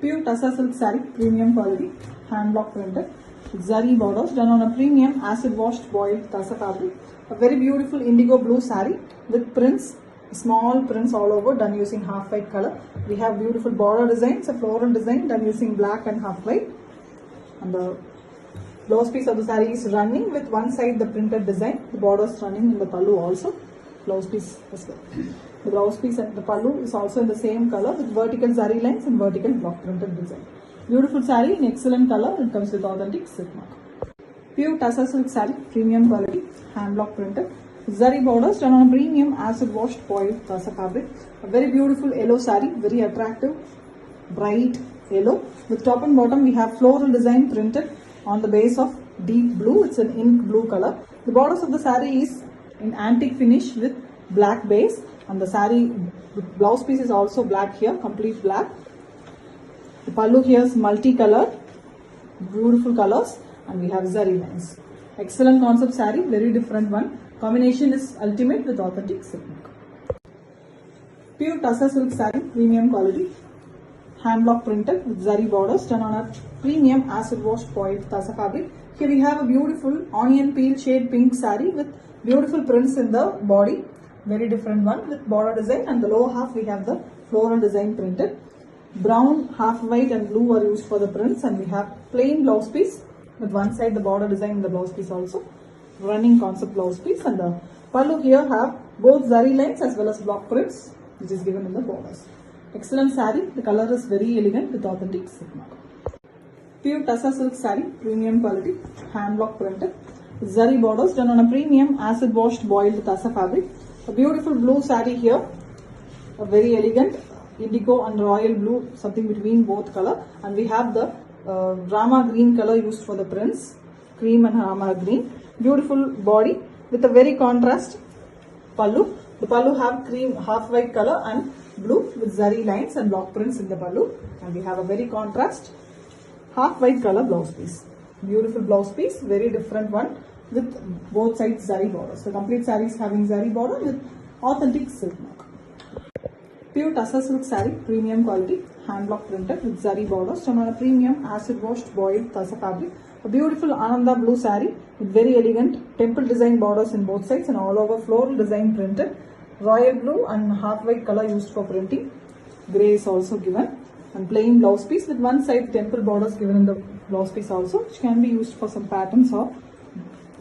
Pure Tassa silk saree, premium quality, hand block printed, zari borders done on a premium acid washed boiled Tassa fabric. A very beautiful indigo blue saree with prints, small prints all over, done using half white color. We have beautiful border designs, a floral design done using black and half white. And the blouse piece of the saree is running with one side the printed design, the borders running in the pallu also. Blouse piece as well. The blouse piece and the pallu is also in the same color with vertical zari lines and vertical block printed design. Beautiful saree in excellent color. It comes with authentic silk mark. Pure Tassa silk saree, premium quality, hand block printed. Zari borders done on a premium acid washed boiled Tassa fabric. A very beautiful yellow saree, very attractive, bright yellow. With top and bottom we have floral design printed on the base of deep blue. It's an ink blue color. The borders of the saree is in antique finish with black base, and the saree blouse piece is also black here, complete black. The pallu here is multicolored, beautiful colors, and we have zari lines. Excellent concept saree, very different one. Combination is ultimate with authentic silk. Pure Tassa silk saree, premium quality, hand block printed with zari borders done on a premium acid washed boiled Tassa fabric. Here we have a beautiful onion peel shade pink saree with beautiful prints in the body, very different one with border design, and the lower half we have the floral design printed. Brown, half white and blue are used for the prints, and we have plain blouse piece with one side the border design in the blouse piece also, running concept blouse piece, and the pallu here have both zari lines as well as block prints which is given in the borders. Excellent saree, the color is very elegant with authentic silk mark. Pure Tassa silk saree, premium quality, hand block printed, zari borders done on a premium acid washed boiled Tassa fabric. A beautiful blue saree here, a very elegant indigo and royal blue, something between both color, and we have the rama green color used for the prints, cream and rama green. Beautiful body with a very contrast pallu. The pallu have cream, half white color and blue with zari lines and block prints in the pallu, and we have a very contrast half white color blouse piece. Beautiful blouse piece, very different one with both sides zari borders. The complete saree is having zari border with authentic silk mark. Pure Tassa silk saree, premium quality, hand block printed with zari borders done on a premium acid washed boiled Tassa fabric. A beautiful Ananda blue saree with very elegant temple design borders in both sides and all over floral design printed. Royal blue and half white color used for printing. Grey is also given, and plain blouse piece with one side temple borders given in the blouse piece also, which can be used for some patterns or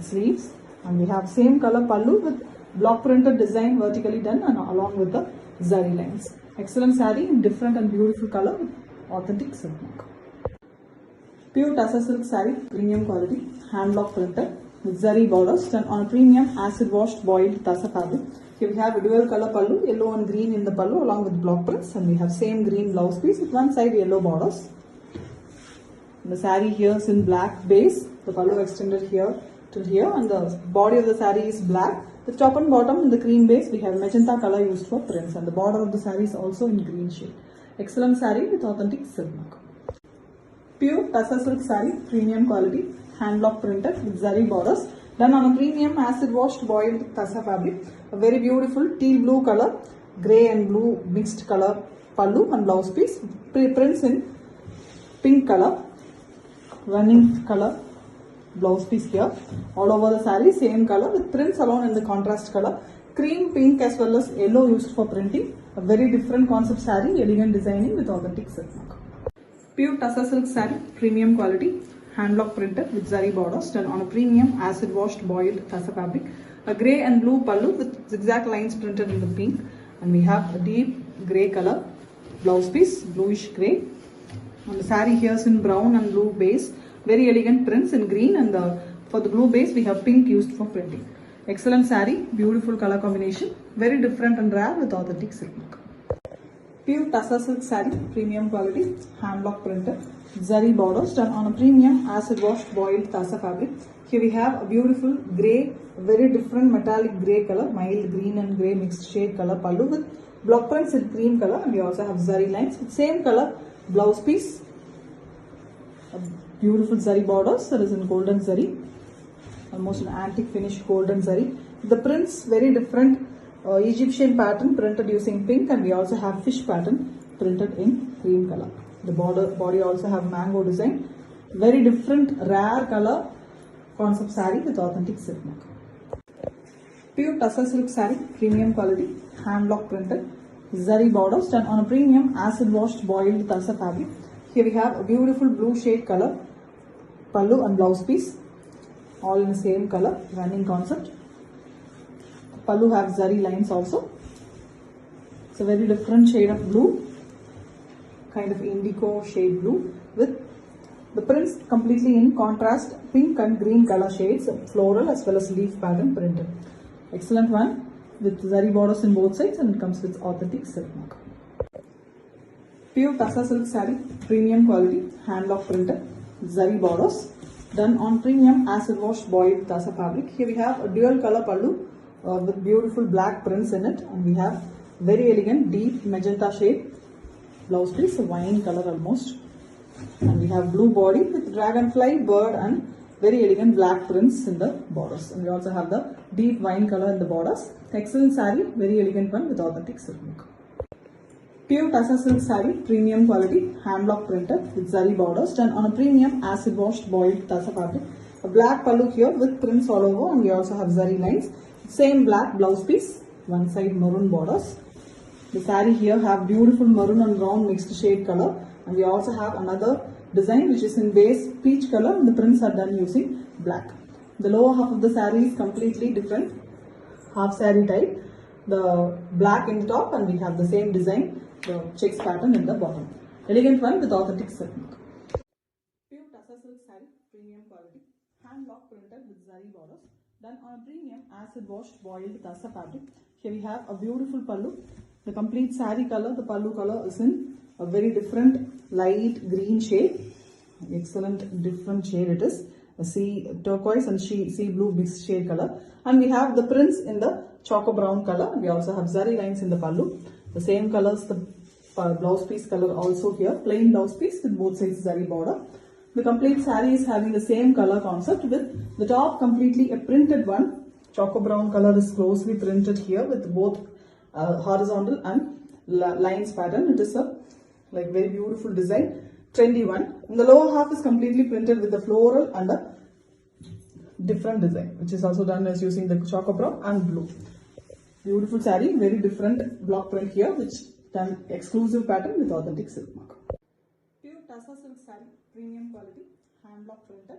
sleeves. And we have same color pallu with block printed design vertically done and along with the zari lines. Excellent saree in different and beautiful color with authentic silk mark. Pure Tassa silk saree, premium quality, hand block printed with zari borders done on a premium acid washed boiled Tassa fabric. Here we have a dual color pallu, yellow and green in the pallu along with block prints, and we have same green blouse piece with one side yellow borders. The saree here is in black base, the pallu extended here till here, and the body of the saree is black. The top and bottom in the cream base we have magenta color used for prints, and the border of the saree is also in green shade. Excellent saree with authentic silk mark. Pure Tassa silk saree, premium quality, hand block printed with zari borders done on a premium acid washed boiled Tassa fabric. A very beautiful teal blue color, grey and blue mixed color pallu and blouse piece. Prints in pink color, running color blouse piece here. All over the saree same color with prints alone in the contrast color. Cream, pink as well as yellow used for printing. A very different concept saree, elegant designing with authentic silk mark. Pure Tassa silk saree, premium quality, hand block printed with zari borders done on a premium acid washed boiled Tassa fabric. A grey and blue pallu with zigzag lines printed in the pink, and we have a deep grey color blouse piece, bluish grey. And the saree here is in brown and blue base, very elegant prints in green, and for the blue base we have pink used for printing. Excellent saree, beautiful color combination, very different and rare with authentic silk mark. Pure Tassa silk saree, premium quality, hand block printed, zari borders done on a premium acid washed boiled Tassa fabric. Here we have a beautiful grey, very different metallic grey color, mild green and grey mixed shade color pallu with block prints in cream color, and we also have zari lines with same color blouse piece. A beautiful zari borders that is in golden zari, almost an antique finish golden zari. The prints very different. Egyptian pattern printed using pink, and we also have fish pattern printed in cream color. The body also have mango design. Very different, rare color concept saree with authentic silk work. Pure tussar silk saree, premium quality, hand block printed, zari borders done on a premium acid washed boiled tussar fabric. Here we have a beautiful blue shade color, pallu and blouse piece, all in the same color, running concept. Pallu have zari lines also. It's a very different shade of blue, kind of indigo shade blue, with the prints completely in contrast pink and green color shades, floral as well as leaf pattern printed. Excellent one with zari borders in both sides, and it comes with authentic silk mark. Pure tussar silk saree, premium quality, hand block printed, zari borders done on premium acid washed boiled tussar fabric. Here we have a dual color pallu with beautiful black prints in it, and we have very elegant deep magenta shade blouse piece, a wine color almost, and we have blue body with dragonfly bird and very elegant black prints in the borders, and we also have the deep wine color in the borders. Excellent saree, very elegant one with authentic silk work. Pure tussar silk saree, premium quality, hand block printed with zari borders done on a premium acid washed boiled tussar fabric. A black pallu here with prints all over, and we also have zari lines. Same black blouse piece, one side maroon borders. The saree here have beautiful maroon and brown mixed shade color, and we also have another design which is in base peach color, and the prints are done using black. The lower half of the saree is completely different, half saree type. The black in the top, and we have the same design, the checks pattern in the bottom. Elegant one with authentic silk. Pure tussar silk saree, premium quality, hand block printed with zari borders done on a premium acid washed boiled tussar fabric. Here we have a beautiful pallu. The complete saree color, the pallu color is in a very different light green shade. Excellent different shade it is. A sea turquoise and sea blue mixed shade color. And we have the prints in the choco brown color. We also have zari lines in the pallu. The same colors, the blouse piece color also here. Plain blouse piece with both sides zari border. The complete saree is having the same color concept with the top completely a printed one. Choco brown color is closely printed here with both horizontal and lines pattern. It is a like very beautiful design, trendy one. And the lower half is completely printed with the floral and a different design, which is also done as using the choco brown and blue. Beautiful saree, very different block print here, which done exclusive pattern with authentic silk mark. Pure tussar silk saree, premium quality, hand block printed,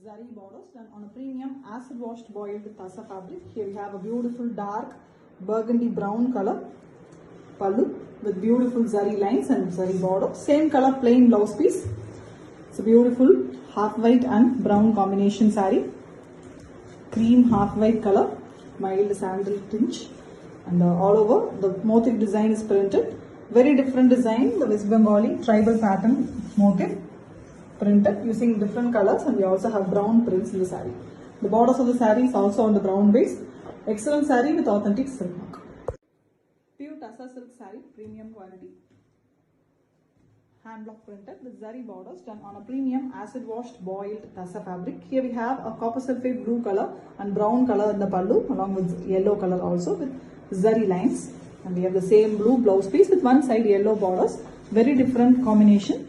zari borders done on a premium acid washed boiled tussar fabric. Here we have a beautiful dark burgundy brown color pallu with beautiful zari lines and zari border. Same color plain blouse piece. It's a beautiful half white and brown combination saree. Cream half white color, mild sandal tinge, and all over the motif design is printed. Very different design, the West Bengali tribal pattern motif printed using different colors, and we also have brown prints in the saree. The borders of the saree is also on the brown base. Excellent saree with authentic silk mark. Pure tussar silk saree, premium quality, hand block printed with zari borders done on a premium acid washed boiled tussar fabric. Here we have a copper sulphate blue color and brown color in the pallu, along with yellow color also with zari lines, and we have the same blue blouse piece with one side yellow borders. Very different combination.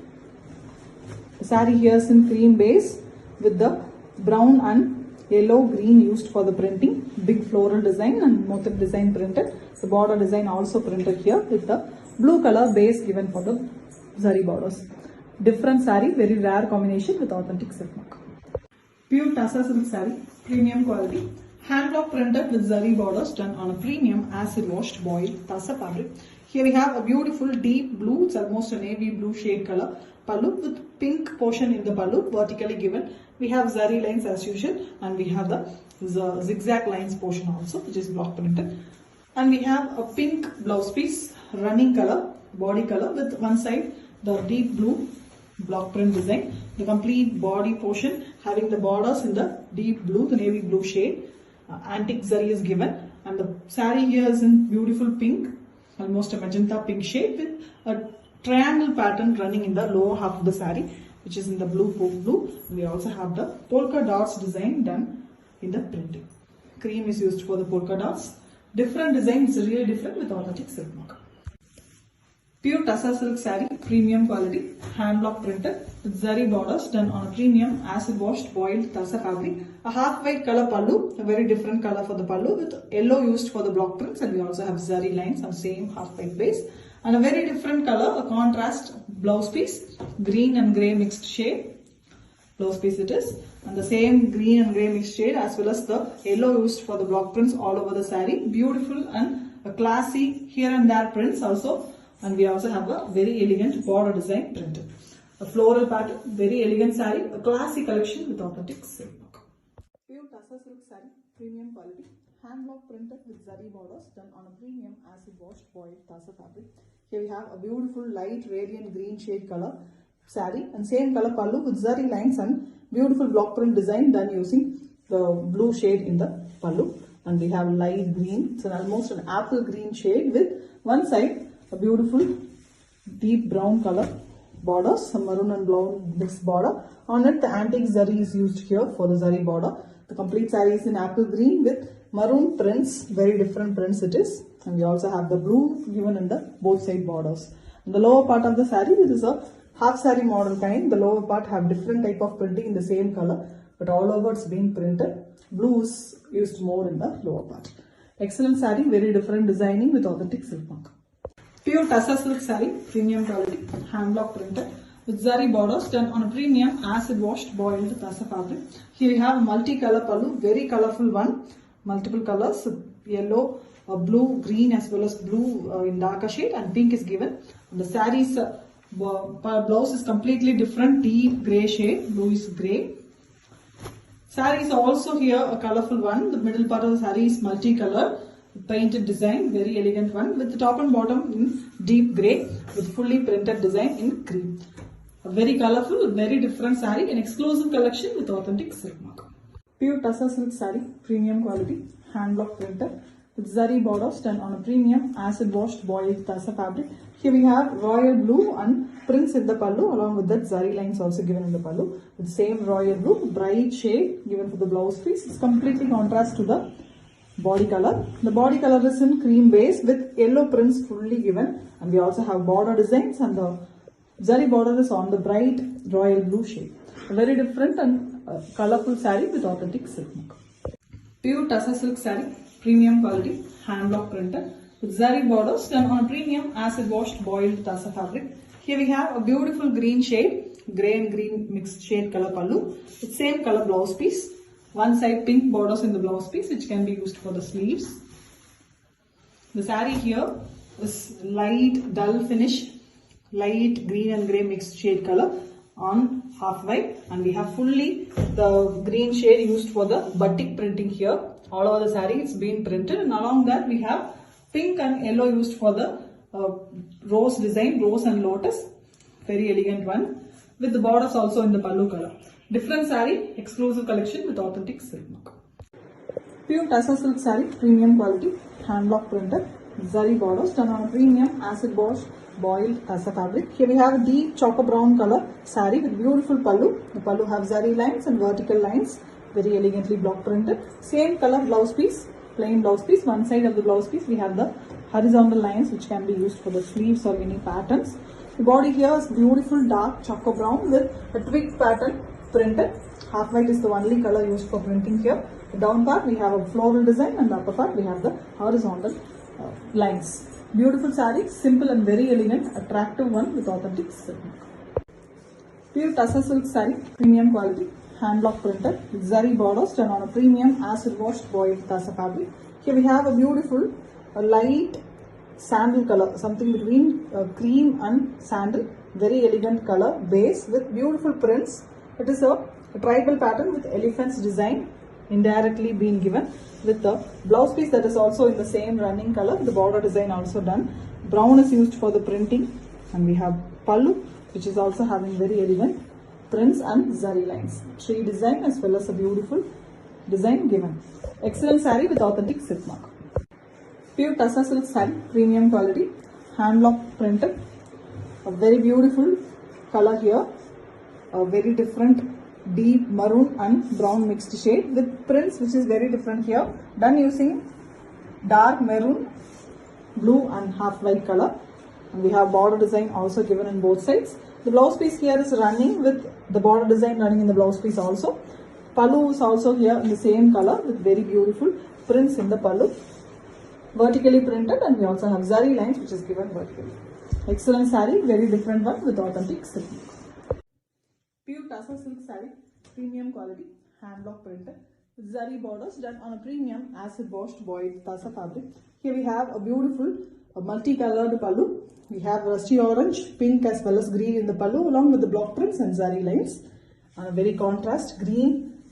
The saree here is in cream base with the brown and yellow green used for the printing. Big floral design and motif design printed. The border design also printed here with the blue color base given for the zari borders. Different saree, very rare combination with authentic silk mark. Pure tussar silk saree, premium quality, hand block printed with zari borders done on a premium acid washed boiled tussar fabric. Here we have a beautiful deep blue, it's almost a navy blue shade color pallu with pink portion in the pallu vertically given. We have zari lines as usual, and we have the zigzag lines portion also, which is block printed. And we have a pink blouse piece, running color, body color with one side the deep blue block print design. The complete body portion having the borders in the deep blue, the navy blue shade. Antique zari is given, and the saree here is in beautiful pink, almost a magenta pink shade with a triangle pattern running in the lower half of the saree, which is in the blue. We also have the polka dots design done in the printing. Cream is used for the polka dots. Different design, it's really different with authentic silk mark. Pure Tussar silk saree, premium quality, hand block printed with zari borders done on a premium acid washed boiled Tussar fabric. A half white color pallu, a very different color for the pallu with yellow used for the block prints, and we also have zari lines on same half white base. And a very different color, a contrast blouse piece, green and grey mixed shade. Blouse piece it is, and the same green and grey mixed shade as well as the yellow used for the block prints all over the saree. Beautiful and a classy here and there prints also, and we also have a very elegant border design printed. A floral pattern, very elegant saree, a classy collection with authentic silk. Pure Tussar silk saree, premium quality, hand block printed with zari borders done on a premium acid washed boiled Tussar fabric. Here we have a beautiful light radiant green shade color saree and same color pallu with zari lines and beautiful block print design done using the blue shade in the pallu, and we have light green, so almost an apple green shade with one side a beautiful deep brown color borders, some maroon and brown mixed border. On it the antique zari is used here for the zari border. The complete saree is in apple green with maroon prints, very different prints it is, and we also have the blue given in the both side borders. In the lower part of the saree, it is a half saree model kind. The lower part have different type of printing in the same color, but all over it's been printed. Blue is used more in the lower part. Excellent saree, very different designing with authentic silk mark. Pure Tussar silk saree, premium quality, hand block printed with zari borders done on a premium acid washed boiled Tussar fabric. Here we have a multi-color pallu, very colorful one, multiple colors, yellow, blue, green as well as blue in darker shade, and pink is given. And the saree's blouse is completely different, deep grey shade, blue is grey. Saree is also here a colorful one. The middle part of the saree is multicolored, painted design, very elegant one with the top and bottom in deep grey with fully printed design in cream. A very colorful, very different saree, an exclusive collection with authentic silk mark. Pure Tussar silk saree, premium quality, hand block printed with zari borders done on a premium acid washed boiled Tussar fabric. Here we have royal blue and prints in the pallu, along with that zari lines also given in the pallu with same royal blue, bright shade given for the blouse piece. It's completely contrast to the body color. The body color is in cream base with yellow prints fully given, and we also have border designs, and the zari border is on the bright royal blue shade. A very different and colorful saree with authentic silk mark. Pure Tussar silk saree, premium quality, hand block printed with zari borders done on a premium acid washed boiled Tussar fabric. Here we have a beautiful green shade, grey and green mixed shade color pallu with same color blouse piece. One side pink borders in the blouse piece which can be used for the sleeves. The saree here is light dull finish, light green and grey mixed shade color on half white, and we have fully the green shade used for the batik printing here. All over the saree it's been printed, and along that we have pink and yellow used for the rose design, rose and lotus, very elegant one with the borders also in the pallu color. Different saree, exclusive collection with authentic silk mark. Pure Tussar silk saree, premium quality, hand block printed, zari borders done on a premium acid wash boiled Tussar fabric. Here we have a deep chocolate brown color saree with beautiful pallu. The pallu have zari lines and vertical lines, very elegantly block printed. Same color blouse piece, plain blouse piece. One side of the blouse piece we have the horizontal lines which can be used for the sleeves or any patterns. The body here is beautiful dark chocolate brown with a twig pattern printed. Half white is the only color used for printing here. The down part we have a floral design, and the upper part we have the horizontal lines. Beautiful saree, simple and very elegant, attractive one with authentic silk. Pure Tussar silk saree, premium quality, hand block printed with zari borders done on a premium acid washed boiled Tussar fabric. Here we have a beautiful light sandal color, something between cream and sandal, very elegant color base with beautiful prints. It is a tribal pattern with elephants design indirectly being given with the blouse piece that is also in the same running color. The border design also done. Brown is used for the printing, and we have pallu which is also having very elegant prints and zari lines. Tree design as well as a beautiful design given. Excellent saree with authentic silk mark. Pure Tussar silk saree, premium quality, hand block printed. A very beautiful color here. A very different deep maroon and brown mixed shade with prints which is very different here. Done using dark maroon, blue and half white color. And we have border design also given in both sides. The blouse piece here is running with the border design running in the blouse piece also. Pallu is also here in the same color with very beautiful prints in the pallu. Vertically printed, and we also have zari lines which is given vertically. Excellent saree, very different one with authentic silk. Pure Tussar silk saree, premium quality, hand block printed. Zari borders done on a premium acid washed boiled Tussar fabric. Here we have a beautiful multicolored pallu. We have rusty orange, pink as well as green in the pallu along with the block prints and zari lines. And a very contrast green.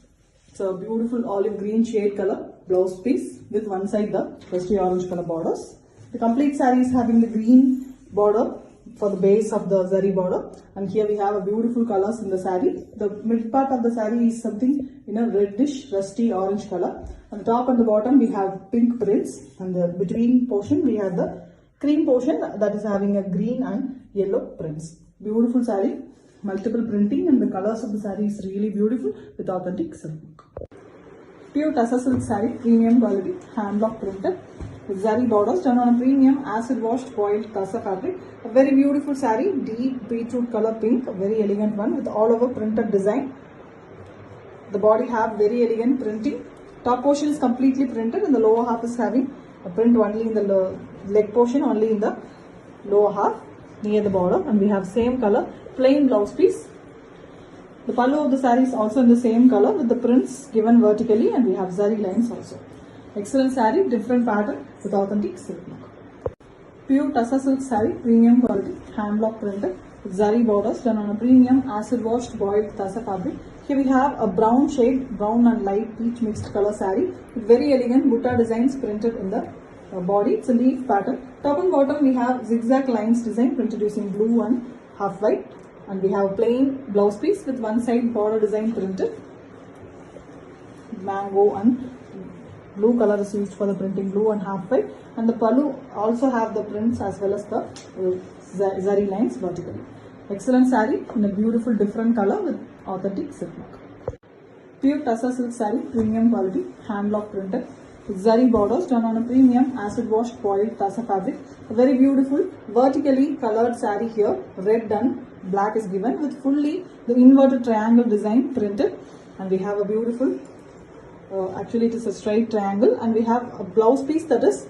It's a beautiful olive green shade color blouse piece with one side the rusty orange color borders. The complete saree is having the green border for the base of the zari border, and here we have a beautiful colors in the saree. The mid part of the saree is something in a reddish rusty orange color. On the top and the bottom we have pink prints, and the between portion we have the cream portion that is having a green and yellow prints. Beautiful saree, multiple printing, and the colors of the saree is really beautiful with authentic silk. Pure Tussar silk saree, premium quality, hand block printed. With zari borders done on a premium acid washed boiled Tussar fabric. A very beautiful saree, deep beetroot color pink, a very elegant one with all over printed design. The body have very elegant printing. Top portion is completely printed and the lower half is having a print only in the leg portion, only in the lower half near the border, and we have same color plain blouse piece. The pallu of the saree is also in the same color with the prints given vertically, and we have zari lines also. Excellent saree, different pattern with authentic silk look. Pure Tussar silk saree, premium quality, hand block printed with zari borders done on a premium acid washed boiled Tussar fabric. Here we have a brown shade, brown and light peach mixed color saree with very elegant butta designs printed in the body. It's a leaf pattern. Top and bottom we have zigzag lines design printed using blue and half white, and we have a plain blouse piece with one side border design printed. Mango and blue color is used for the printing, blue and half white, and the pallu also have the prints as well as the zari lines vertically. Excellent saree in a beautiful different color with authentic silk look. Pure Tussar silk saree, premium quality, hand block printed with zari borders done on a premium acid washed boiled Tussar fabric. A very beautiful vertically colored saree here, red and black is given with fully the inverted triangle design printed, and we have a beautiful actually it is a straight triangle, and we have a blouse piece that is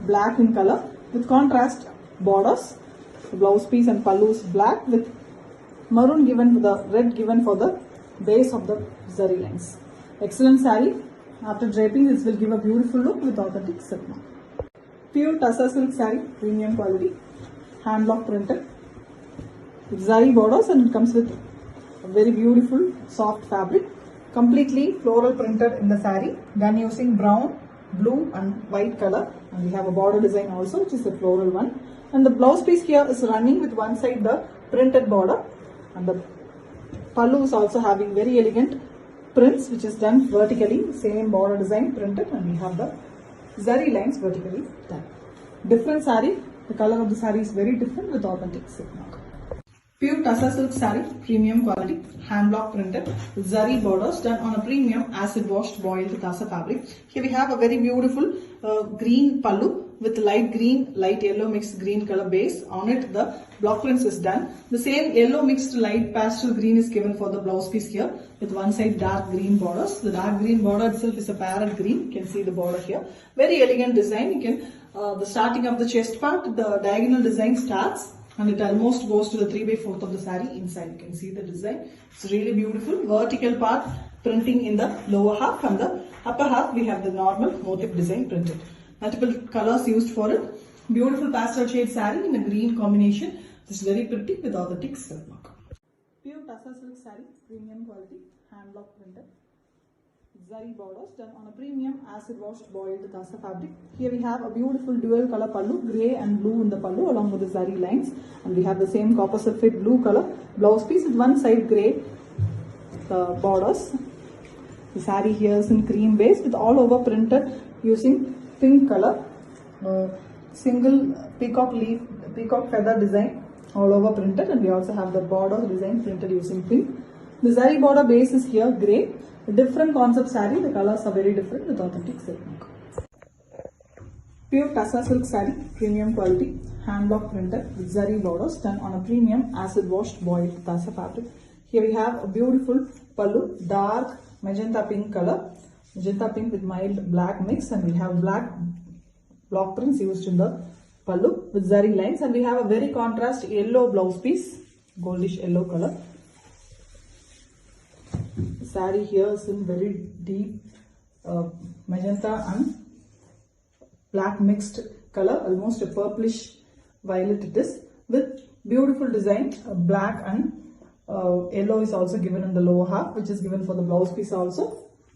black in color with contrast borders. The blouse piece and pallu is black with maroon given for the red given for the base of the zari lines. Excellent saree. After draping, this will give a beautiful look with authentic silk. Pure Tussar silk saree, premium quality, hand block printed with zari borders, and it comes with a very beautiful soft fabric. Completely floral printed in the saree, done using brown, blue and white color, and we have a border design also which is a floral one, and the blouse piece here is running with one side the printed border, and the pallu is also having very elegant prints which is done vertically, same border design printed, and we have the zari lines vertically done. Different saree, the color of the saree is very different with authentic silk. Pure Tussar silk saree, premium quality, hand block printed with zari borders done on a premium acid washed boiled Tussar fabric. Here we have a very beautiful green pallu with light green, light yellow mixed green color base. On it the block prints is done. The same yellow mixed light pastel green is given for the blouse piece here with one side dark green borders. The dark green border itself is a parrot green. You can see the border here. Very elegant design. You can the starting of the chest part, the diagonal design starts, and it almost goes to the 3/4 of the saree inside. You can see the design. It's really beautiful. Vertical part printing in the lower half, and the upper half we have the normal motif design printed. Multiple colors used for it. Beautiful pastel shade saree in a green combination. This is very pretty with authentic silk mark. Pure Tussar silk saree, premium quality, hand block printed. Zari borders done on a premium acid washed boiled Tussar fabric. Here we have a beautiful dual color pallu, grey and blue in the pallu along with the zari lines, and we have the same copper sulphate blue color blouse piece with one side grey borders. The saree here is in cream base with all over printed using pink color, single peacock feather design all over printed, and we also have the border design printed using pink. The zari border base is here grey. A different concept saree, the colors are very different with authentic silk. Pure Tassa silk saree, premium quality, hand block printed with zari borders done on a premium acid washed boiled Tassa fabric. Here we have a beautiful pallu, dark magenta pink color, magenta pink with mild black mix, and we have black block prints used in the pallu with zari lines, and we have a very contrast yellow blouse piece, goldish yellow color. The saree here is in very deep magenta and black mixed color, almost a purplish violet it is, with beautiful design. Black and yellow is also given in the lower half, which is given for the blouse piece also.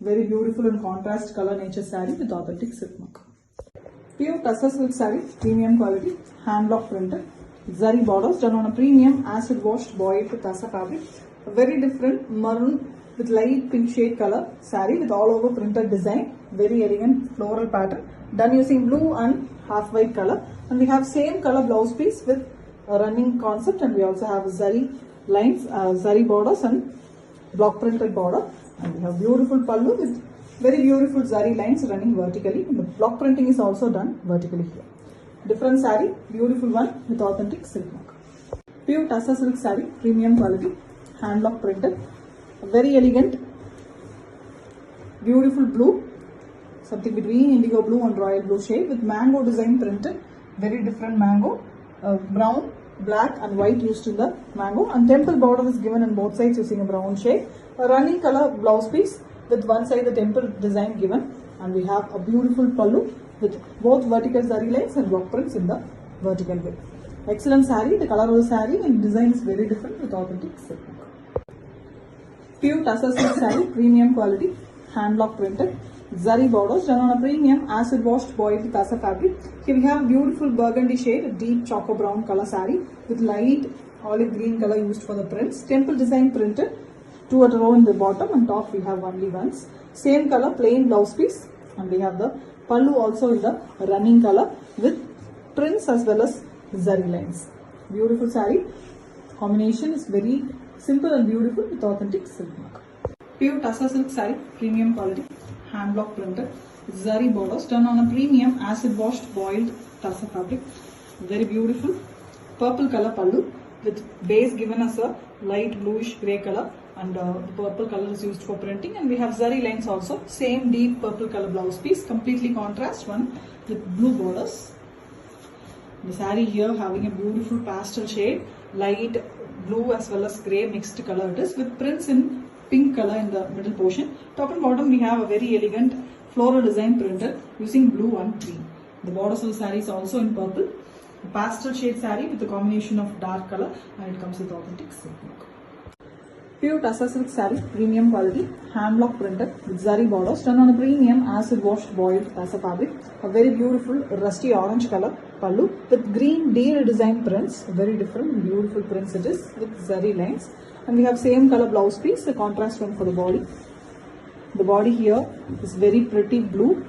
Very beautiful and contrast color nature saree with authentic silk mark. Pure Tassa silk saree, premium quality, hand block printed, zari borders done on a premium acid washed boiled Tassa fabric. A very different maroon with light pink shade color saree with all over printed design, very elegant floral pattern done using blue and half white color, and we have same color blouse piece with a running concept, and we also have zari lines, zari borders and block printed border, and we have beautiful pallu with very beautiful zari lines running vertically. The block printing is also done vertically here. Different saree, beautiful one with authentic silk mark. Pure Tassa silk saree, premium quality, hand block printed, very elegant, beautiful blue, something between indigo blue and royal blue shade with mango design printed, very different mango, brown, black and white used in the mango, and temple border is given on both sides using a brown shade. A running color blouse piece with one side the temple design given, and we have a beautiful pallu with both vertical zari lines and block prints in the vertical way. Excellent saree, the color of the saree and design is very different with authentic silk. Pure Tassa silk saree, premium quality, hand block printed, zari borders done on a premium acid washed boiled Tassa fabric. Here we have beautiful burgundy shade, a deep choco brown color saree with light olive green color used for the prints. Temple design printed, 2 at a row in the bottom, and top we have only ones. Same color plain blouse piece, and we have the pallu also in the running color with prints as well as zari lines. Beautiful saree. Combination is very simple and beautiful with authentic silk mark. Pure Tassa silk saree, premium quality, hand block printed, zari borders done on a premium acid washed boiled Tassa fabric. Very beautiful purple color pallu with base given as a light bluish grey color, and the purple color is used for printing, and we have zari lines also. Same deep purple color blouse piece, completely contrast one with blue borders. The saree here having a beautiful pastel shade, light blue as well as grey mixed color it is, with prints in pink color in the middle portion. Top and bottom we have a very elegant floral design printed using blue and green. The borders of the saree is also in purple. A pastel shade saree with a combination of dark color, and it comes with authentic silk mark. Pure Tassa silk saree, premium quality, hand block printed with zari borders done on a premium acid washed boiled Tassa fabric. A very beautiful rusty orange color pallu with green deer design prints, very different and beautiful prints it is with zari lines, and we have same color blouse piece, the contrast one for the body. The body here is very pretty blue,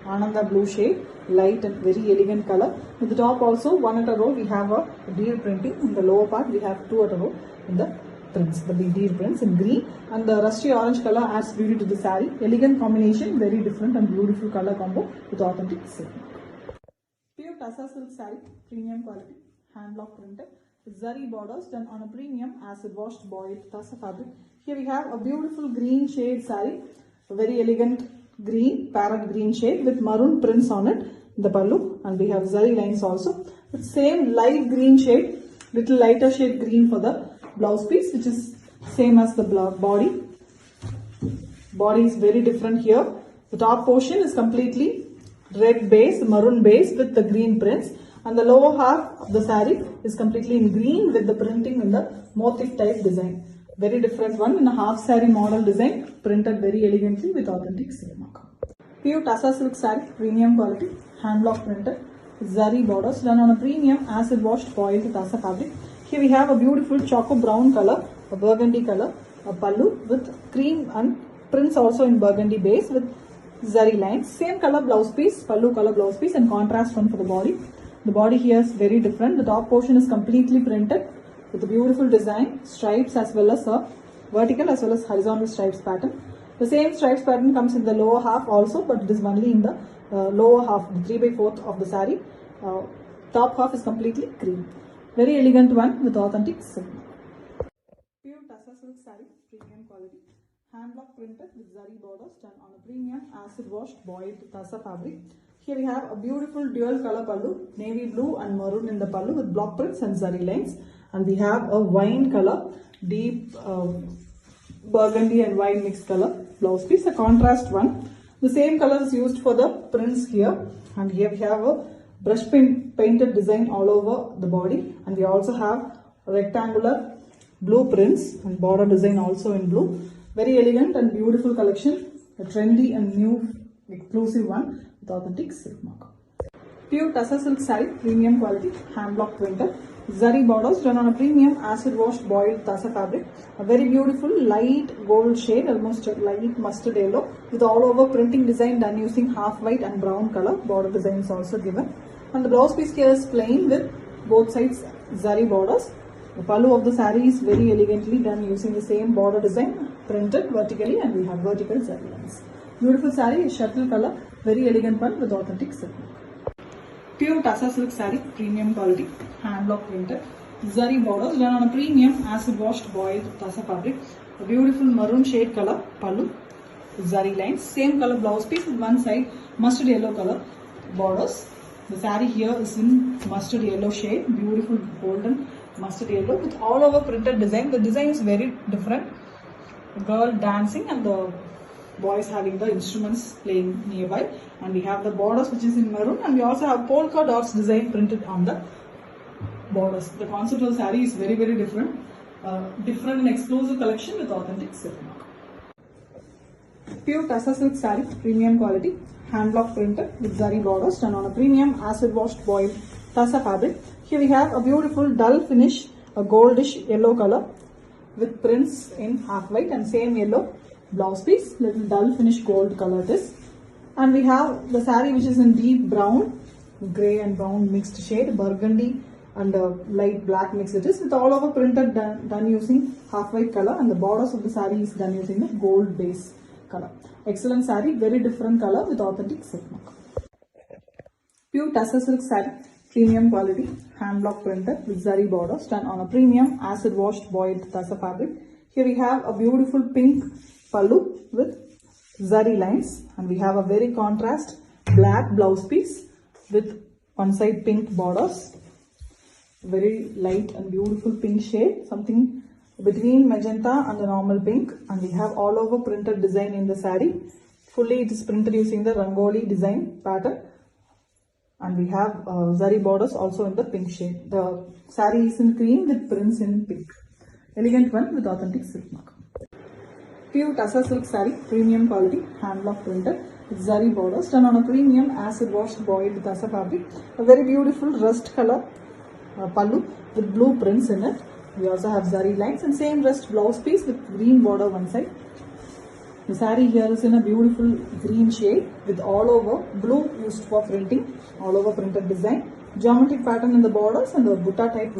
Ananda blue shade, light and very elegant color. With the top also 1 at a row we have a deer printing. In the lower part we have 2 at a row in the prints, the deer prints in green, and the rusty orange color adds beauty to the saree. Elegant combination, very different and beautiful color combo with authentic silk. Pure Tassa silk saree, premium quality, hand block printed, with zari borders done on a premium acid washed boiled Tassa fabric. Here we have a beautiful green shade saree, a very elegant green, parrot green shade with maroon prints on it, the pallu, and we have zari lines also with same light green shade, little lighter shade green for the blouse piece, which is same as the body. Body is very different here. The top portion is completely red base, maroon base with the green prints, and the lower half of the saree is completely in green with the printing in the motif type design. Very different one in a half saree model design, printed very elegantly with authentic silk mark. Pure Tassa silk saree, premium quality, hand block printed, zari borders done on a premium acid washed boiled Tassa fabric. Here we have a beautiful choco brown color, a burgundy color, a pallu with cream and prints also in burgundy base with zari lines. Same color blouse piece, pallu color blouse piece, and contrast one for the body. The body here is very different. The top portion is completely printed with a beautiful design, stripes as well as a vertical as well as horizontal stripes pattern. The same stripes pattern comes in the lower half also, but it is only in the lower half, the 3/4 of the saree. Top half is completely cream. Very elegant one with authentic silk. Pure Tassa silk saree, premium quality. Hand block printed with zari borders done on a premium acid washed boiled Tassa fabric. Here we have a beautiful dual color pallu, navy blue and maroon in the pallu with block prints and zari lines. And we have a wine color, deep burgundy and wine mixed color blouse piece, a contrast one. The same color is used for the prints here. And here we have a brush painted design all over the body. And we also have rectangular blue prints and border design also in blue. Very elegant and beautiful collection, a trendy and new exclusive one with authentic silk mark. Pure Tassa silk saree, premium quality, hand block printed, zari borders done on a premium acid washed boiled Tassa fabric. A very beautiful light gold shade, almost light mustard yellow, with all over printing design done using half white and brown color. Border design is also given. And the blouse piece here is plain with both sides zari borders. The pallu of the saree is very elegantly done using the same border design, printed vertically, and we have vertical zari lines. Beautiful saree, shuttle color, very elegant one with authentic silk. Pure Tassa silk saree, premium quality, hand block printed, zari borders done on a premium acid washed boiled Tassa fabric. A beautiful maroon shade color pallu, zari lines, same color blouse piece with one side mustard yellow color borders. The saree here is in mustard yellow shade, beautiful golden mustard yellow with all over printed design. The design is very different. The girl dancing and the boys having the instruments playing nearby. And we have the borders which is in maroon, and we also have polka dots design printed on the borders. The concept of the saree is very different. Different and exclusive collection with authentic silk mark. Pure Tassa silk saree, premium quality, hand block printed with zari borders done on a premium acid washed boiled Tassa fabric. Here we have a beautiful dull finish, a goldish yellow color with prints in half white and same yellow blouse piece, little dull finish gold color this. And we have the saree which is in deep brown, grey and brown mixed shade, burgundy and light black mix it is, with all over printed done using half white color, and the borders of the saree is done using the gold base color. Excellent saree, very different color with authentic silk mark. Pure Tassa silk saree, premium quality, hand block printed with zari borders done on a premium acid washed boiled Tassa fabric. Here we have a beautiful pink pallu with zari lines, and we have a very contrast black blouse piece with one side pink borders. Very light and beautiful pink shade, something between magenta and the normal pink, and we have all over printed design in the saree. Fully it is printed using the rangoli design pattern. And we have zari borders also in the pink shade. The saree is in cream with prints in pink. Elegant one with authentic silk mark. Pure Tassa silk saree, premium quality, hand block printed with zari borders done on a premium acid washed boiled Tassa fabric. A very beautiful rust color pallu with blue prints in it. We also have zari lines and same rust blouse piece with green border one side. The saree here is in a beautiful green shade with all over blue used for printing, all over printed design, geometric pattern in the borders and the butta type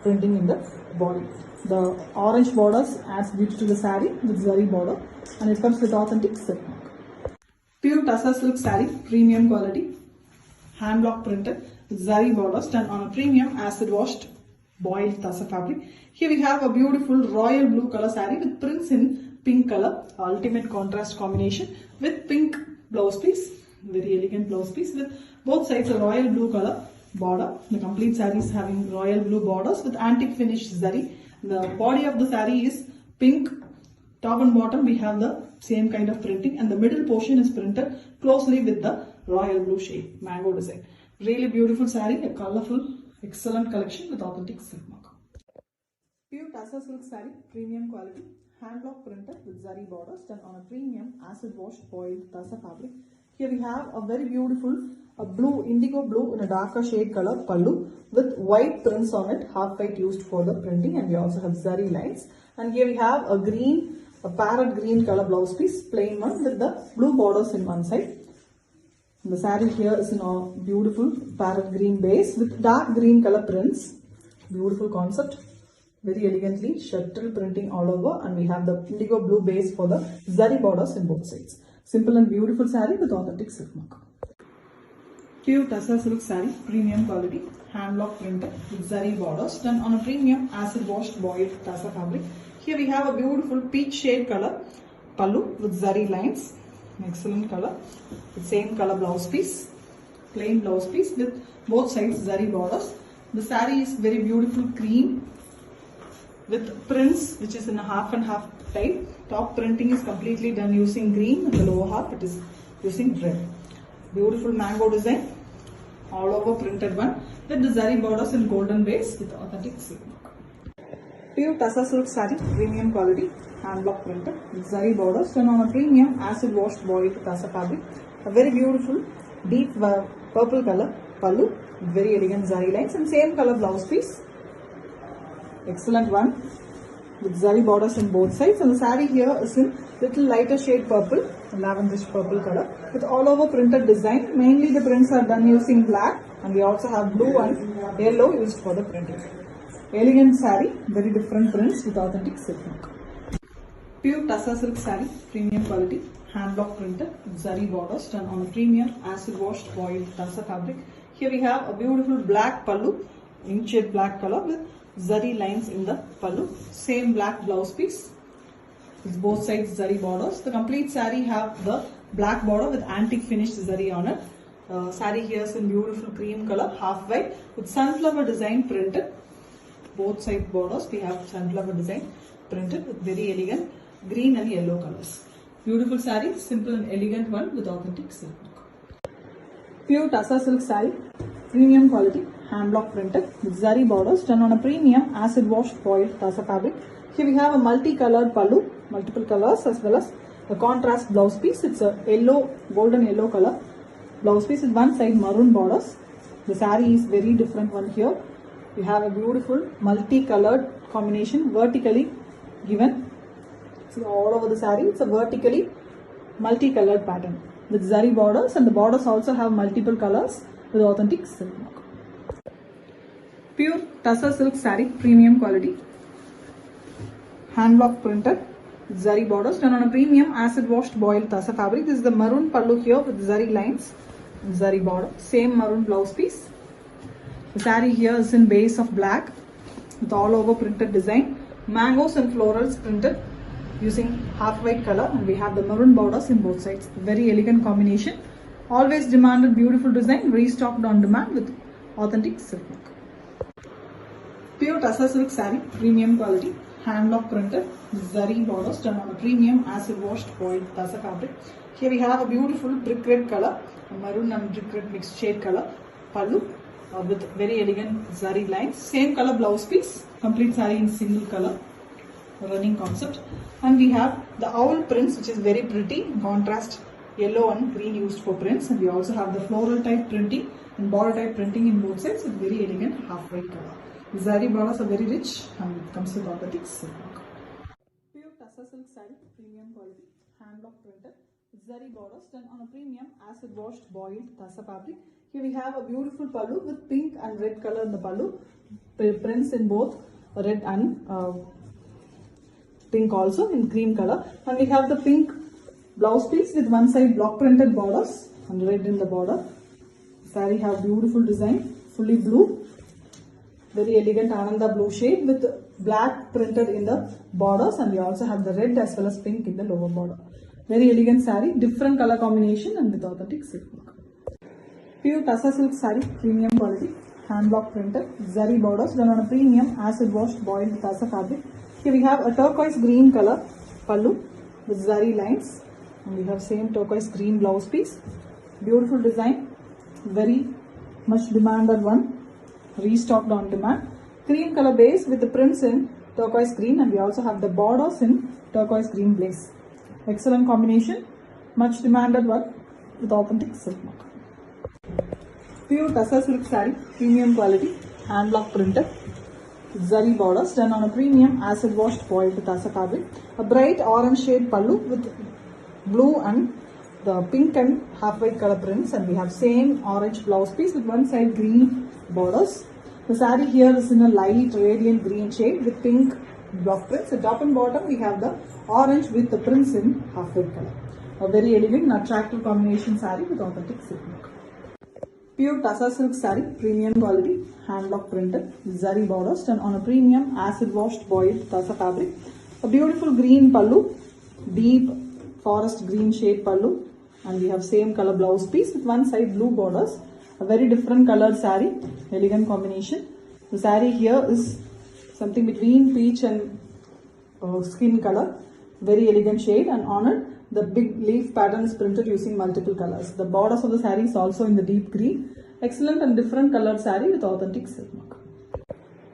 printing in the body. The orange borders adds beauty to the saree with zari border, and it comes with authentic silk mark. Pure Tassa silk saree, premium quality, hand block printed with zari borders done on a premium acid washed boiled Tassa fabric. Here we have a beautiful royal blue color saree with prints in pink color, ultimate contrast combination with pink blouse piece, very elegant blouse piece with both sides a royal blue color border. The complete saree is having royal blue borders with antique finish zari. The body of the saree is pink, top and bottom we have the same kind of printing, and the middle portion is printed closely with the royal blue shade, mango design. Really beautiful saree, a colorful, excellent collection with authentic silk mark. Pure Tassa silk saree, premium quality, hand block printed with zari borders done on a premium acid washed boiled Tassa fabric. Here we have a very beautiful blue, indigo blue in a darker shade color pallu with white prints on it, half white used for the printing, and we also have zari lines. And here we have a green, a parrot green color blouse piece, plain one with the blue borders in one side. The saree here is in a beautiful parrot green base with dark green color prints. Beautiful concept. Very elegantly shuttle printing all over, and we have the indigo blue base for the zari borders in both sides. Simple and beautiful saree with authentic silk mark. Pure Tussar silk saree, premium quality, hand block printed with zari borders, done on a premium acid washed boiled Tussar fabric. Here we have a beautiful peach shade color pallu with zari lines, excellent color, with same color blouse piece, plain blouse piece with both sides zari borders. The saree is very beautiful cream with prints which is in a half and half type. Top printing is completely done using green and the lower half it is using red. Beautiful mango design, all over printed one with the zari borders in golden base with authentic silk. Pure Tussar silk saree, premium quality, hand block printed with zari borders done on a premium acid washed boiled Tussar fabric. A very beautiful deep purple color pallu, very elegant zari lines and same color blouse piece. Excellent one with zari borders in both sides, and the saree here is in little lighter shade purple, lavenderish purple color with all over printed design. Mainly the prints are done using black and we also have blue and yellow used for the printing. Elegant saree, very different prints with authentic silk work. Pure Tussar silk saree, premium quality, hand block printed with zari borders done on a premium acid washed boiled Tussar fabric. Here we have a beautiful black pallu, ink shade black color with zari lines in the pallu, same black blouse piece with both sides zari borders. The complete saree have the black border with antique finished zari on it. Saree here is in beautiful cream color, half white with sunflower design printed. Both side borders we have sunflower design printed with very elegant green and yellow colors. Beautiful saree, simple and elegant one with authentic silk. Pure Tussar silk saree, premium quality, hand block printed with zari borders done on a premium acid washed boiled Tussar fabric. Here we have a multi-colored pallu, multiple colors as well as a contrast blouse piece. It's a yellow, golden yellow color blouse piece with one side maroon borders. The saree is very different one here. We have a beautiful multi-colored combination vertically given. See all over the saree, it's a vertically multi-colored pattern with zari borders, and the borders also have multiple colors with authentic silk mark. Pure Tussar silk saree, premium quality, hand block printed with zari borders done on a premium acid washed boiled Tussar fabric. This is the maroon pallu here with zari lines and zari border, same maroon blouse piece. The saree here is in base of black with all over printed design, mangoes and florals printed using half white color, and we have the maroon borders in both sides. Very elegant combination, always demanded beautiful design, restocked on demand with authentic silk work. Pure Tussar silk saree, premium quality, hand block printed with zari borders done on a premium acid washed boiled Tussar fabric. Here we have a beautiful brick red color, a maroon and brick red mixed shade color pallu with very elegant zari lines, same color blouse piece, complete saree in single color running concept, and we have the owl prints which is very pretty in contrast yellow and green used for prints, and we also have the floral type printing and border type printing in both sides with very elegant half white color. The zari borders are very rich and it comes with authentic silk work. Pure Tussar silk saree, premium quality, hand block printed with zari borders done on a premium acid washed boiled Tussar fabric. Here we have a beautiful pallu with pink and red color in the pallu, prints in both red and pink also in cream color, and we have the pink blouse piece with one side block printed borders and red in the border. Saree have beautiful design, fully blue, very elegant Ananda blue shade with black printed in the borders, and we also have the red as well as pink in the lower border. Very elegant saree, different color combination and with authentic silk work. Pure Tussar silk saree, premium quality, hand block printed, zari borders done on a premium acid washed boiled Tussar fabric. Here we have a turquoise green color pallu with zari lines, and we have same turquoise green blouse piece. Beautiful design, very much demanded one, restocked on demand. Cream color base with the prints in turquoise green, and we also have the borders in turquoise green blaze. Excellent combination, much demanded one with authentic silk mark. Pure Tussar silk saree, premium quality, hand block printed, zari borders done on a premium acid washed boiled Tussar fabric. A bright orange shade pallu with blue and the pink and half white color prints, and we have same orange blouse piece with one side green borders. The saree here is in a light radiant green shade with pink block prints. At top and bottom we have the orange with the prints in half white color. A very elegant and attractive combination saree with authentic silk work. Pure Tassa silk saree, premium quality, hand block printed, zari borders done on a premium acid washed boiled Tassa fabric. A beautiful green pallu, deep forest green shade pallu, and we have same color blouse piece with one side blue borders. A very different colored saree, elegant combination. The saree here is something between peach and skin color, very elegant shade, and on it the big leaf pattern is printed using multiple colors. The borders of the saree is also in the deep green. Excellent and different colored saree with authentic silk mark.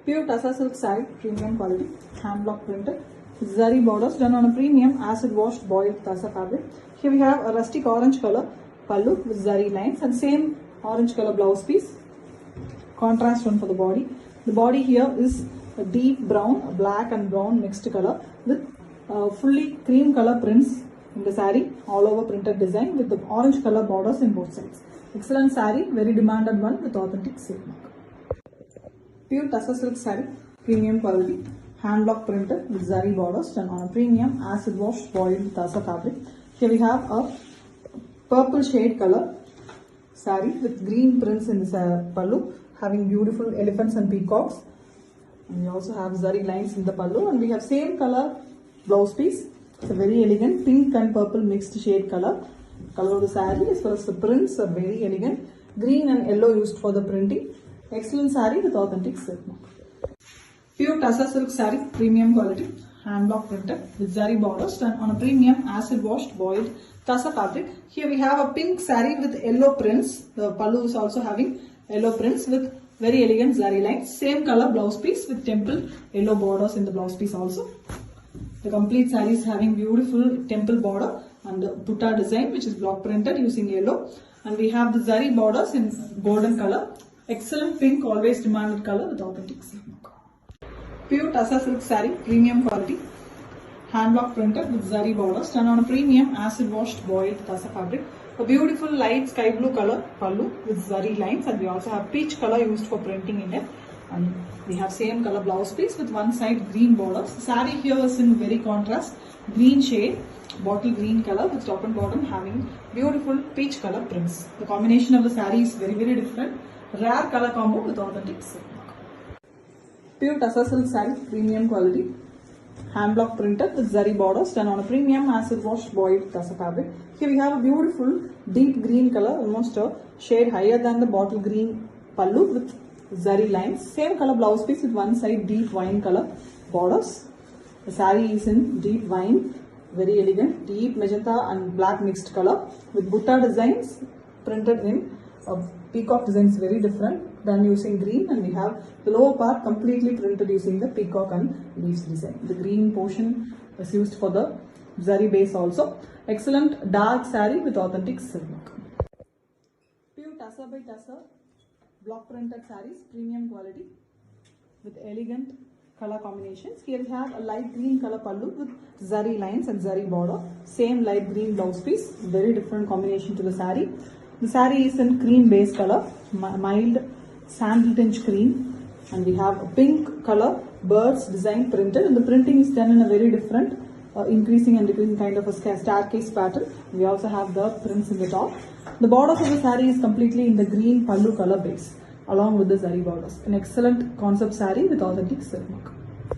Pure Tassa silk saree, premium quality, hand block printed, zari borders done on a premium acid washed boiled Tassa fabric. Here we have a rustic orange color pallu with zari lines and same orange color blouse piece. Contrast one for the body. The body here is a deep brown, a black and brown mixed color with fully cream color prints in the saree, all over printed design with the orange color borders in both sides. Excellent saree, very demanded one with authentic silk mark. Pure Tassa silk saree, premium quality, hand block printed with zari borders done on a premium acid wash boiled Tassa fabric. Here we have a purple shade color saree with green prints in the pallu, having beautiful elephants and peacocks. And we also have zari lines in the pallu, and we have same color blouse piece. It's a very elegant pink and purple mixed shade color. Color of the saree as well as the prints are very elegant. Green and yellow used for the printing. Excellent saree with authentic silk mark. Pure Tassa silk saree, premium quality, hand block printed with zari borders done on a premium acid washed boiled Tassa fabric. Here we have a pink saree with yellow prints. The pallu is also having yellow prints with very elegant zari lines. Same color blouse piece with temple yellow borders in the blouse piece also. The complete saree is having beautiful temple border and butta design which is block printed using yellow. And we have the zari borders in golden color. Excellent pink, always demanded color with authentic silk mark. Pure Tassa silk saree, premium quality, hand block printed with zari borders done on a premium acid washed boiled Tassa fabric. A beautiful light sky blue color pallu with zari lines, and we also have peach color used for printing in it. And we have same color blouse piece with one side green borders. The saree here is in very contrast, green shade, bottle green color with top and bottom having beautiful peach color prints. The combination of the saree is very different. Rare color combo with authentic silk mark. Pure Tassa silk saree, premium quality, hand block printed with zari borders done on a premium acid wash boiled Tassa fabric. Here we have a beautiful deep green color, almost a shade higher than the bottle green pallu with zari lines. Same color blouse piece with one side deep wine color borders. The saree is in deep wine, very elegant, deep magenta and black mixed color with butta designs printed in peacock designs, very different than using green, and we have the lower part completely printed using the peacock and leaves design. The green portion is used for the zari base also. Excellent dark saree with authentic silk mark. Pure Tassa by Tassa block printed sarees, premium quality with elegant color combinations. Here we have a light green color pallu with zari lines and zari border. Same light green blouse piece, very different combination to the saree. The saree is in cream base color, mild sandal tinge cream, and we have a pink color birds design printed, and the printing is done in a very different increasing and decreasing kind of a staircase pattern. We also have the prints in the top. The borders of the saree is completely in the green pallu color base along with the zari borders. An excellent concept saree with authentic silk mark.